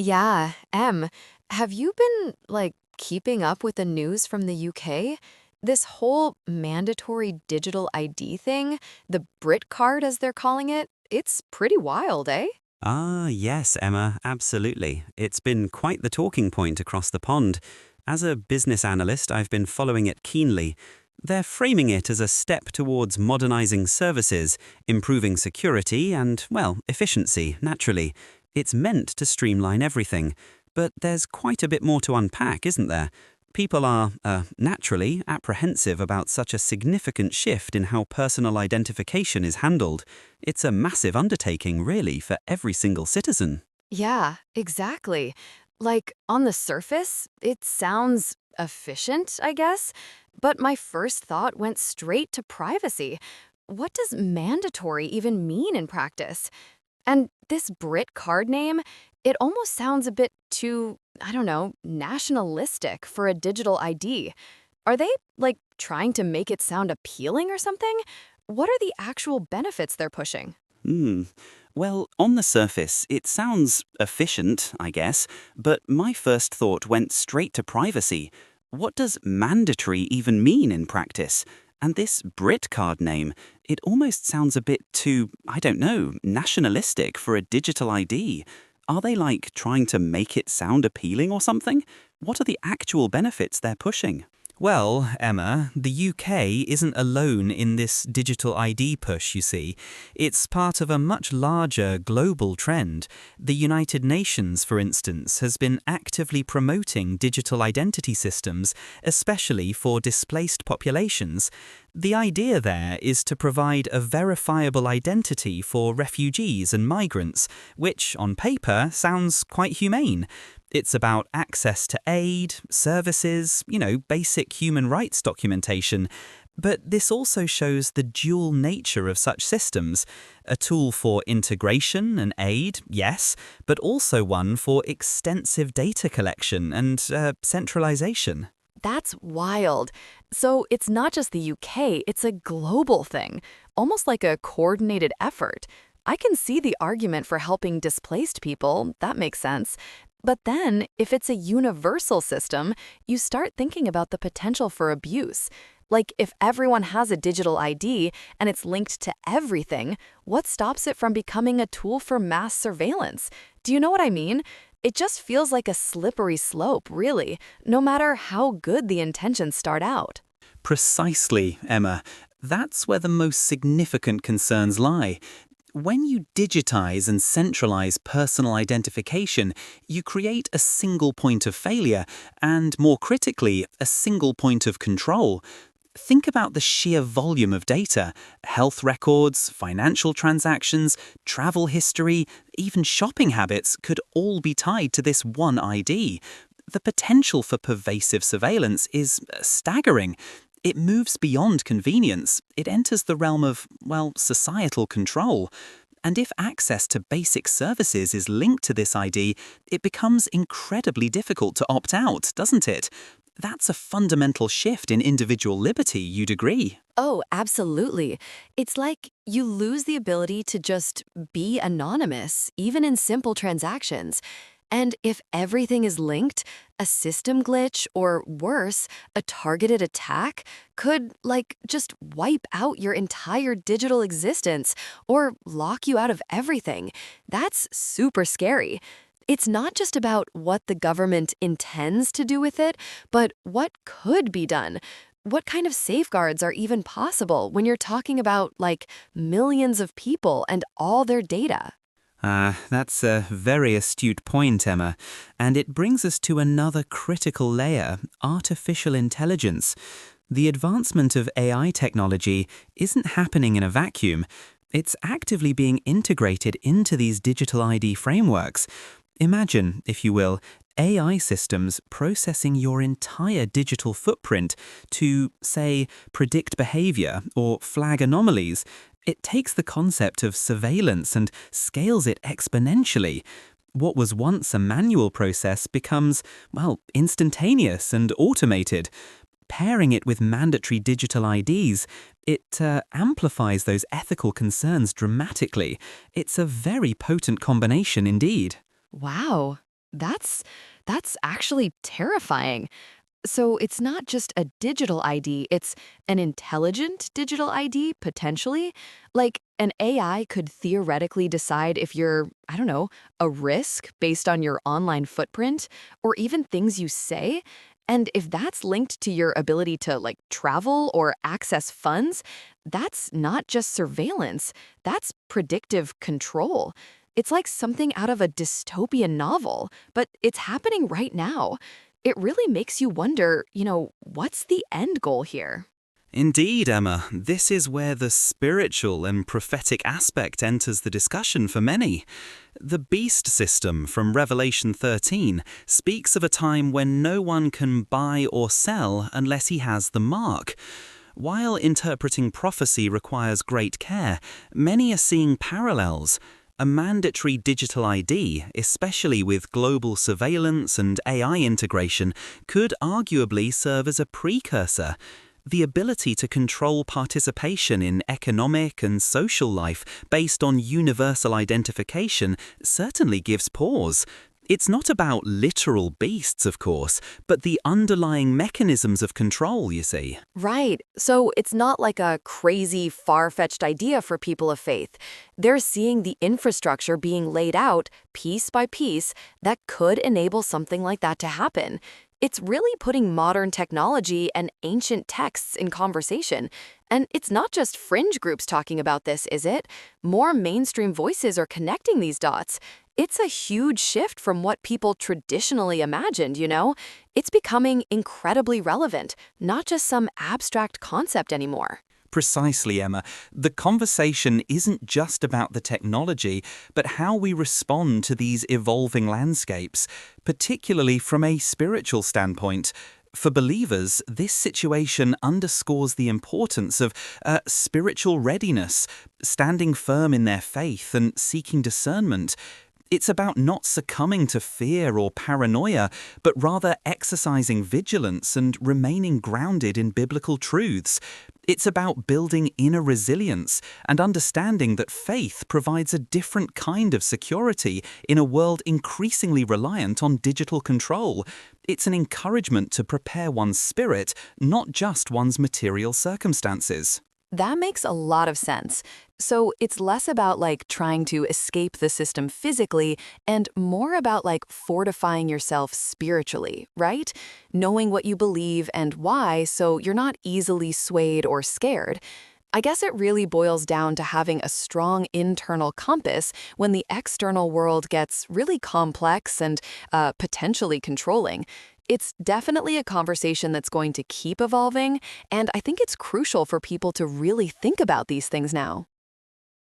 Yeah, have you been, keeping up with the news from the UK? This whole mandatory digital ID thing, the Brit card as they're calling it, it's pretty wild, eh? Ah, yes, Emma, absolutely. It's been quite the talking point across the pond. As a business analyst, I've been following it keenly. They're framing it as a step towards modernizing services, improving security and, well, efficiency, naturally. It's meant to streamline everything. But there's quite a bit more to unpack, isn't there? People are, naturally, apprehensive about such a significant shift in how personal identification is handled. It's a massive undertaking, really, for every single citizen. Yeah, exactly. On the surface, it sounds efficient, I guess, but my first thought went straight to privacy. What does mandatory even mean in practice? And this Brit card name, it almost sounds a bit too, I don't know, nationalistic for a digital ID. Are they, trying to make it sound appealing or something? What are the actual benefits they're pushing? Hmm. Well, on the surface, it sounds efficient, I guess, but my first thought went straight to privacy. What does mandatory even mean in practice? And this Brit card name, it almost sounds a bit too, I don't know, nationalistic for a digital ID. Are they trying to make it sound appealing or something? What are the actual benefits they're pushing? Well, Emma, the UK isn't alone in this digital ID push, you see. It's part of a much larger global trend. The United Nations, for instance, has been actively promoting digital identity systems, especially for displaced populations. The idea there is to provide a verifiable identity for refugees and migrants, which, on paper, sounds quite humane. It's about access to aid, services, basic human rights documentation. But this also shows the dual nature of such systems. A tool for integration and aid, yes, but also one for extensive data collection and centralization. That's wild. So it's not just the UK, it's a global thing, almost like a coordinated effort. I can see the argument for helping displaced people, that makes sense. But then, if it's a universal system, you start thinking about the potential for abuse. Like, if everyone has a digital ID and it's linked to everything, what stops it from becoming a tool for mass surveillance? Do you know what I mean? It just feels like a slippery slope, really, no matter how good the intentions start out. Precisely, Emma. That's where the most significant concerns lie. When you digitize and centralize personal identification, you create a single point of failure and, more critically, a single point of control. Think about the sheer volume of data. Health records, financial transactions, travel history, even shopping habits could all be tied to this one ID. The potential for pervasive surveillance is staggering. It moves beyond convenience. It enters the realm of, well, societal control. And if access to basic services is linked to this ID, it becomes incredibly difficult to opt out, doesn't it? That's a fundamental shift in individual liberty, you'd agree. Oh, absolutely. It's like you lose the ability to just be anonymous, even in simple transactions. And if everything is linked, a system glitch or worse, a targeted attack could, just wipe out your entire digital existence or lock you out of everything. That's super scary. It's not just about what the government intends to do with it, but what could be done. What kind of safeguards are even possible when you're talking about, millions of people and all their data? That's a very astute point, Emma. And it brings us to another critical layer, artificial intelligence. The advancement of AI technology isn't happening in a vacuum. It's actively being integrated into these digital ID frameworks. Imagine, if you will, AI systems processing your entire digital footprint to, say, predict behavior or flag anomalies. It takes the concept of surveillance and scales it exponentially. What was once a manual process becomes, well, instantaneous and automated. Pairing it with mandatory digital IDs, it amplifies those ethical concerns dramatically. It's a very potent combination indeed. Wow. That's actually terrifying. So it's not just a digital ID, it's an intelligent digital ID, potentially? Like, an AI could theoretically decide if you're, I don't know, a risk based on your online footprint or even things you say. And if that's linked to your ability to, like, travel or access funds, that's not just surveillance, that's predictive control. It's like something out of a dystopian novel, but it's happening right now. It really makes you wonder, what's the end goal here? Indeed, Emma, this is where the spiritual and prophetic aspect enters the discussion for many. The beast system from Revelation 13 speaks of a time when no one can buy or sell unless he has the mark. While interpreting prophecy requires great care, many are seeing parallels. A mandatory digital ID, especially with global surveillance and AI integration, could arguably serve as a precursor. The ability to control participation in economic and social life based on universal identification certainly gives pause. It's not about literal beasts, of course, but the underlying mechanisms of control, you see. Right. So it's not like a crazy, far-fetched idea for people of faith. They're seeing the infrastructure being laid out piece by piece that could enable something like that to happen. It's really putting modern technology and ancient texts in conversation. And it's not just fringe groups talking about this, is it? More mainstream voices are connecting these dots. It's a huge shift from what people traditionally imagined. It's becoming incredibly relevant, not just some abstract concept anymore. Precisely, Emma. The conversation isn't just about the technology, but how we respond to these evolving landscapes, particularly from a spiritual standpoint. For believers, this situation underscores the importance of spiritual readiness, standing firm in their faith and seeking discernment. It's about not succumbing to fear or paranoia, but rather exercising vigilance and remaining grounded in biblical truths. It's about building inner resilience and understanding that faith provides a different kind of security in a world increasingly reliant on digital control. It's an encouragement to prepare one's spirit, not just one's material circumstances. That makes a lot of sense. So it's less about like trying to escape the system physically and more about like fortifying yourself spiritually, right? Knowing what you believe and why so you're not easily swayed or scared. I guess it really boils down to having a strong internal compass when the external world gets really complex and potentially controlling. It's definitely a conversation that's going to keep evolving, and I think it's crucial for people to really think about these things now.